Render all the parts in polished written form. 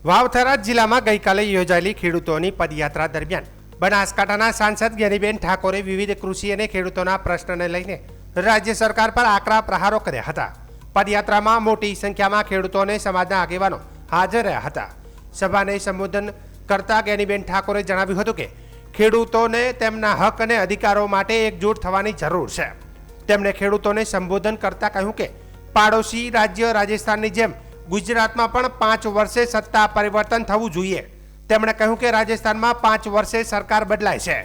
વાવથરા જિલ્લામાં ગઈકાલે યોજાયેલી ખેડૂતોની પદયાત્રા દરમિયાન બનાસકાંઠાના સાંસદ જ્ઞાનીબેન ઠાકોરે વિવિધ કૃષિ અને ખેડૂતોના પ્રશ્નને લઈને રાજ્ય સરકાર પર આકરા પ્રહારો કર્યા હતા. પદયાત્રામાં મોટી સંખ્યામાં ખેડૂતો અને સમાજના આગેવાનો હાજર રહ્યા હતા. સભાને સંબોધન કરતા જ્ઞાનીબેન ઠાકોરે જણાવ્યું હતું કે ખેડૂતોને તેમના હક અને અધિકારો માટે એકજૂટ થવાની જરૂર છે. તેમણે ખેડૂતોને સંબોધન કરતા કહ્યું કે પાડોશી રાજ્ય રાજસ્થાનની જેમ ગુજરાતમાં પણ 5 વર્ષે સત્તા પરિવર્તન થવું જોઈએ. તેમણે કહ્યું કે રાજસ્થાનમાં 5 વર્ષે સરકાર બદલાય છે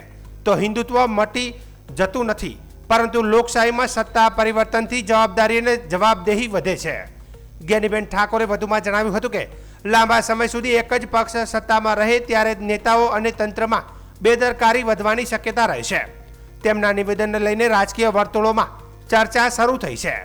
તો હિન્દુત્વ મટી જતું નથી, પરંતુ લોકશાહીમાં સત્તા પરિવર્તનથી જવાબદારી અને જવાબદેહી વધે છે. જ્ઞાનીબેન ઠાકોરે વધુમાં જણાવ્યું હતું કે લાંબા સમય સુધી એક જ પક્ષ સત્તામાં રહે ત્યારે નેતાઓ અને તંત્રમાં બેદરકારી વધવાની શક્યતા રહે છે. તેમના નિવેદનને લઈને રાજકીય વર્તુળોમાં ચર્ચા શરૂ થઈ છે.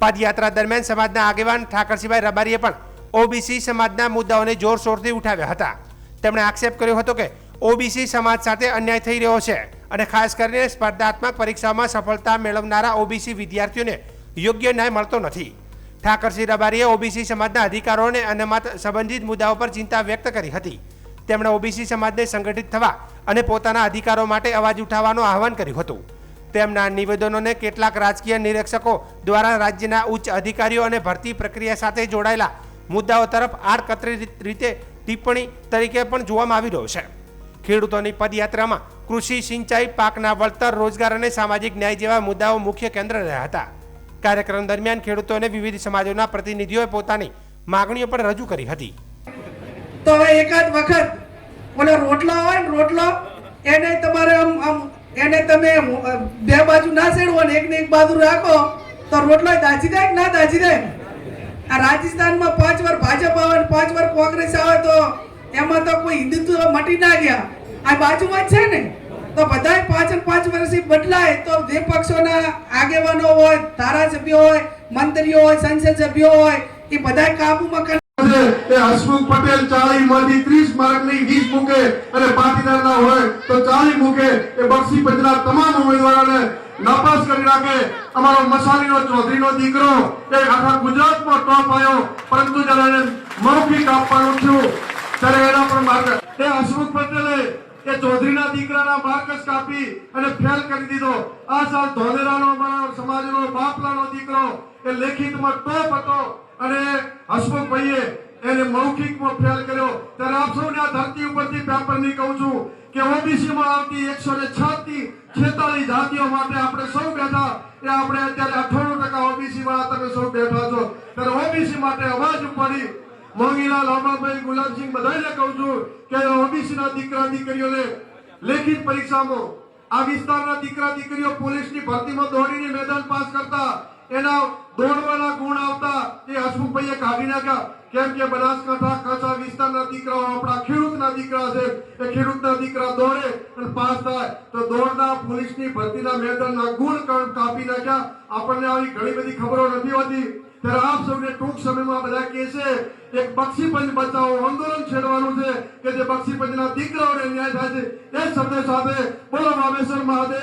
પદયાત્રા દરમિયાન સમાજના આગેવાન ઠાકરસિંહભાઈ રબારીએ પણ ઓબીસી સમાજના મુદ્દાઓને જોરશોરથી ઉઠાવ્યા હતા. તેમણે આક્ષેપ કર્યો હતો કે ઓબીસી સમાજ સાથે અન્યાય થઈ રહ્યો છે અને ખાસ કરીને સ્પર્ધાત્મક પરીક્ષામાં સફળતા મેળવનારા ઓબીસી વિદ્યાર્થીઓને યોગ્ય ન્યાય મળતો નથી. ઠાકરસિંહ રબારીએ ઓબીસી સમાજના અધિકારો અને અનામત સંબંધિત મુદ્દાઓ પર ચિંતા વ્યક્ત કરી હતી. તેમણે ઓબીસી સમાજને સંગઠિત થવા અને પોતાના અધિકારો માટે અવાજ ઉઠાવવાનું આહવાન કર્યું હતું. તેમના નિવેદનોને કેટલાક રાજકીય નિરીક્ષકો દ્વારા રાજ્યના ઉચ્ચ અધિકારીઓ અને ભરતી પ્રક્રિયા સાથે જોડાયેલા મુદ્દાઓ તરફ આડકતરી રીતે ટિપ્પણી તરીકે પણ જોવામાં આવી રહ્યો છે. ખેડૂતોની પદયાત્રામાં કૃષિ, સિંચાઈ, પાકના વળતર, રોજગાર અને સામાજિક ન્યાય જેવા મુદ્દાઓ મુખ્ય કેન્દ્ર રહ્યા હતા. કાર્યક્રમ દરમિયાન ખેડૂતોને વિવિધ સમાજોના પ્રતિનિધિઓએ પોતાની માગણીઓ પણ રજૂ કરી હતી. તો હવે એકાદ વખત ઓલો રોટલો હોય ને, રોટલો એને તમારે આમ એને તમે બે બાજુ ના શેડવો ને એકને એક બાજુ રાખો તો રોટલો દાજી જાય કે ના દાજી જાય. આ રાજસ્થાનમાં 5 વાર ભાજપ આવે ને 5 વાર કોંગ્રેસ આવે તો એમાં તો કોઈ હિન્દુત્વ મટી ના ગયા. આ બાજુમાં જ છે ને, તો બધાય 5 વર્ષથી બદલાય તો જે પક્ષોના આગેવાનો હોય, ધારાસભ્યો હોય, મંત્રીઓ હોય, સંસદ સભ્યો હોય, એ બધાય કાબુમાં હસમુખ પટેલ 40 માંથી 30 માર્ક ની 20 મૂકે અને પાટીદાર ના હોય તો 40 મૂકે. એ બક્ષી પંચના તમામ ઉમેદવારોને નાપાસ કરી નાખે. અમારો મસાલીનો ચૌધરીનો દીકરો એ આખા ગુજરાતમાં ટોપ આવ્યો, પરંતુ જ્યારે મૌખિક આપવાનું થયું ત્યારે એના પર માર્ક એ હસમુખ પટેલે એ ચૌધરીના દીકરાના માર્કસ કાપી અને ફેલ કરી દીધો. આ સાલ ધોલેરાનો અમારા સમાજનો બાપલાનો દીકરો એ લેખિતમાં ટોપ હતો અને હસમુખભાઈએ એને મૌખિકમાં ફેલ કર્યો. ત્યારે આપ સૌને આ ધરતી ઉપરથી પેપરની કહું છું કે ઓબીસીમાં આવતી 146 જાતિઓ માટે આપણે સૌ બેઠા. એ આપણે અત્યારે 98% ઓબીસી વાળા તમે સૌ બેઠા છો. ત્યારે ઓબીસી માટે અવાજ ઉપાડી મોંઘીલાલ, અમરભાઈ, ગુલાબસિંહ બધાને કહું છું કે ઓબીસીના દીકરા દીકરીઓને લેખિત પરીક્ષામાં આ વિસ્તારના દીકરા દીકરીઓ પોલીસની ભરતીમાં દોડીને મેદાન પાસ કરતા એના દોડવાના ગુણ આવતા એ હસમુખભાઈએ કાઢી નાખ્યા. કેમ કે બનાસકાંઠા કચ્છ વિસ્તારના દીકરાઓ આપણા ખેડૂતના દીકરા છે. એ ખેડૂતના દીકરા દોડે અને પાસ થાય તો દોડના પોલીસની ભરતીના મેદાનના ગુણ કાપી નાખ્યા. આપણને આવી ઘણી બધી ખબરો નથી હોતી. ત્યારે આપ સૌને ટૂંક સમયમાં બધા કહે છે એક બક્ષીપંચ બચાવો આંદોલન છેડવાનું છે કે જે બક્ષીપંચના દીકરાઓને ન્યાય થાય છે. એ શબ્દ સાથે બોલો વાવેશ્વર મહાદેવ.